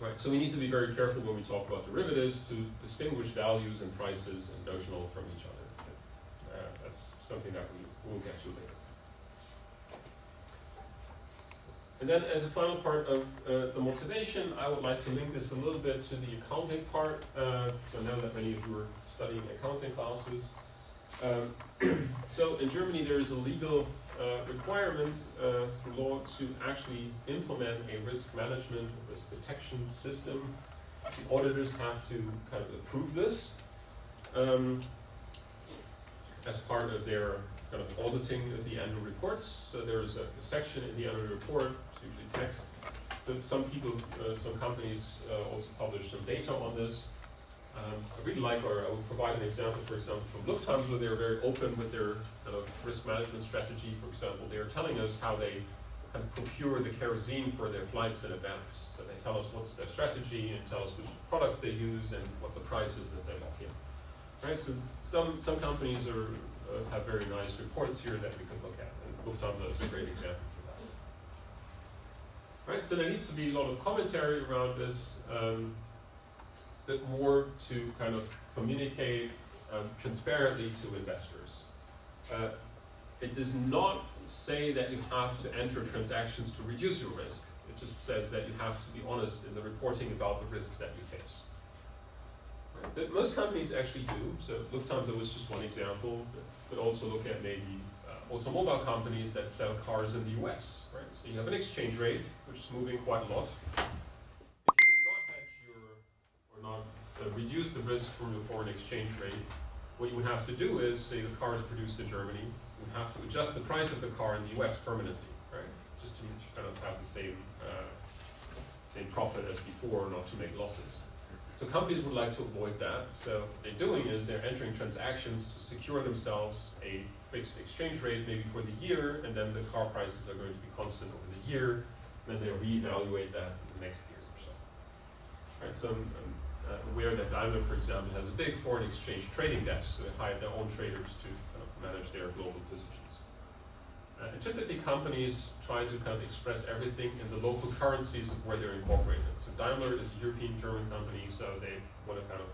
Right, so we need to be very careful when we talk about derivatives to distinguish values and prices and notional from each other. That's something that we will get to later. And then as a final part of the motivation, I would like to link this a little bit to the accounting part. So I know that many of you are studying accounting classes. So in Germany there is a legal requirement through law to actually implement a risk management or risk detection system. The auditors have to kind of approve this as part of their kind of auditing of the annual reports. So there's a section in the annual report, it's usually text. Some people, some companies also publish some data on this. I really like, or I will provide an example, for example, from Lufthansa. They're very open with their kind of risk management strategy. For example, they're telling us how they kind of procure the kerosene for their flights in advance. So they tell us what's their strategy and tell us which products they use and what the price is that they lock in. Right? So some companies have very nice reports here that we can look at, and Lufthansa is a great example for that. Right? So there needs to be a lot of commentary around this. Bit more to kind of communicate transparently to investors. It does not say that you have to enter transactions to reduce your risk. It just says that you have to be honest in the reporting about the risks that you face. Right? But most companies actually do. So Lufthansa was just one example, but also look at maybe automobile companies that sell cars in the US. Right? So you have an exchange rate, which is moving quite a lot. Not reduce the risk from the foreign exchange rate, what you would have to do is, say the car is produced in Germany, you would have to adjust the price of the car in the US permanently, right? Just to kind of have the same profit as before, not to make losses. So companies would like to avoid that. So what they're doing is they're entering transactions to secure themselves a fixed exchange rate maybe for the year, and then the car prices are going to be constant over the year, and then they reevaluate that in the next year or so. Right, so aware that Daimler, for example, has a big foreign exchange trading desk, so they hire their own traders to kind of manage their global positions. And typically companies try to kind of express everything in the local currencies of where they're incorporated. So Daimler is a European German company, so they want to kind of,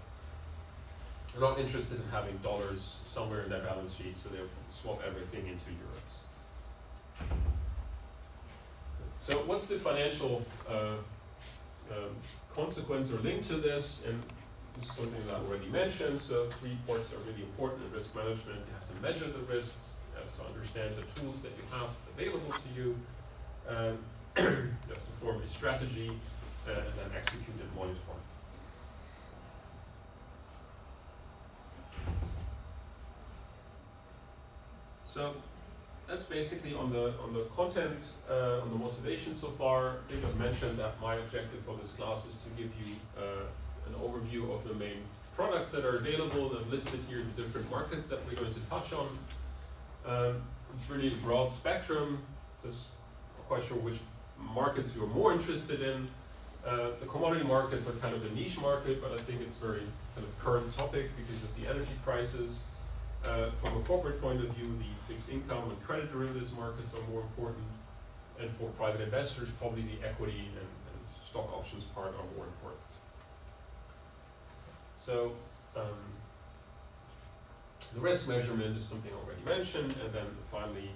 they're not interested in having dollars somewhere in their balance sheet, so they'll swap everything into euros. So what's the financial consequence or link to this? And this is something that I already mentioned. So 3 parts are really important in risk management. You have to measure the risks, you have to understand the tools that you have available to you, you have to form a strategy, and then execute and monitor. So that's basically on the content, on the motivation so far. I think I've mentioned that my objective for this class is to give you an overview of the main products that are available and listed here in the different markets that we're going to touch on. It's really a broad spectrum, just not quite sure which markets you're more interested in. The commodity markets are kind of a niche market, but I think it's very kind of current topic because of the energy prices. From a corporate point of view, the fixed income and credit derivatives markets are more important, and for private investors, probably the equity and stock options part are more important. So the risk measurement is something I already mentioned, and then finally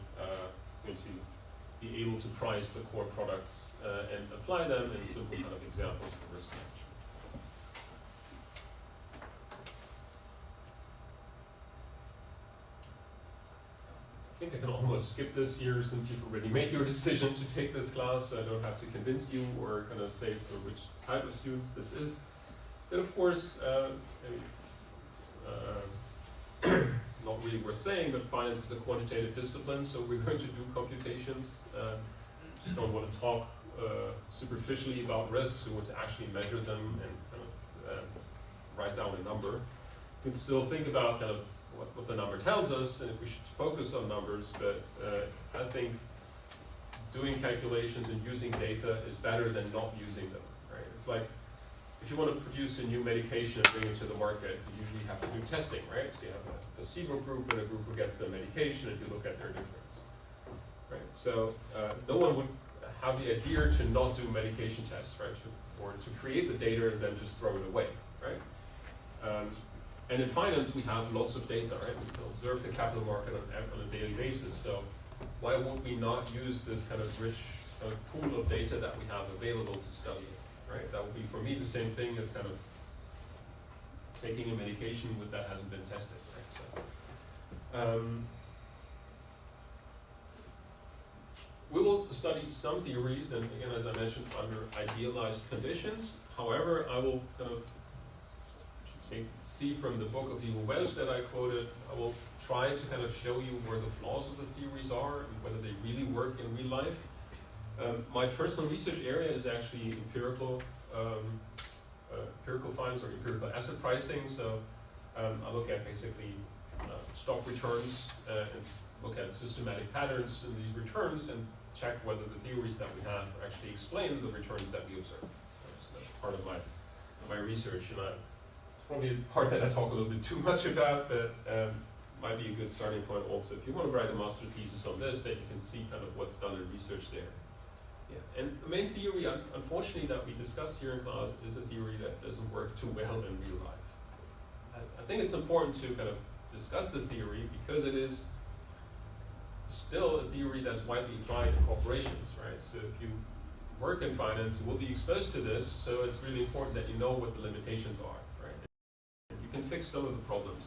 going to be able to price the core products and apply them in simple kind of examples for risk management. I think I can almost skip this year since you've already made your decision to take this class. I don't have to convince you or kind of say for which type of students this is. Then of course, it's not really worth saying, but finance is a quantitative discipline, so we're going to do computations. Just don't want to talk superficially about risks. We want to actually measure them and kind of write down a number. You can still think about kind of what the number tells us and if we should focus on numbers, but I think doing calculations and using data is better than not using them, right? It's like if you want to produce a new medication and bring it to the market, you usually have to do testing, right? So you have a placebo group and a group who gets the medication and you look at their difference, right? So no one would have the idea to not do medication tests, right? Or to create the data and then just throw it away, right? And in finance, we have lots of data, right? We can observe the capital market on a daily basis. So why would we not use this kind of rich pool of data that we have available to study it, right? That would be, for me, the same thing as kind of taking a medication that hasn't been tested, right? So, we will study some theories, and again, as I mentioned, under idealized conditions. However, I will kind of see from the book of Ivo Welsh that I quoted, I will try to kind of show you where the flaws of the theories are and whether they really work in real life. My personal research area is actually empirical finance or empirical asset pricing. So I look at basically stock returns and look at systematic patterns in these returns and check whether the theories that we have actually explain the returns that we observe. So that's part of my research, and it's probably a part that I talk a little bit too much about, but might be a good starting point also if you want to write a master thesis on this, that you can see kind of what's done in research there. Yeah. And the main theory, unfortunately, that we discuss here in class is a theory that doesn't work too well in real life. I think it's important to kind of discuss the theory because it is still a theory that's widely applied in corporations, right? So if you work in finance, you will be exposed to this, so it's really important that you know what the limitations are, right? You can fix some of the problems.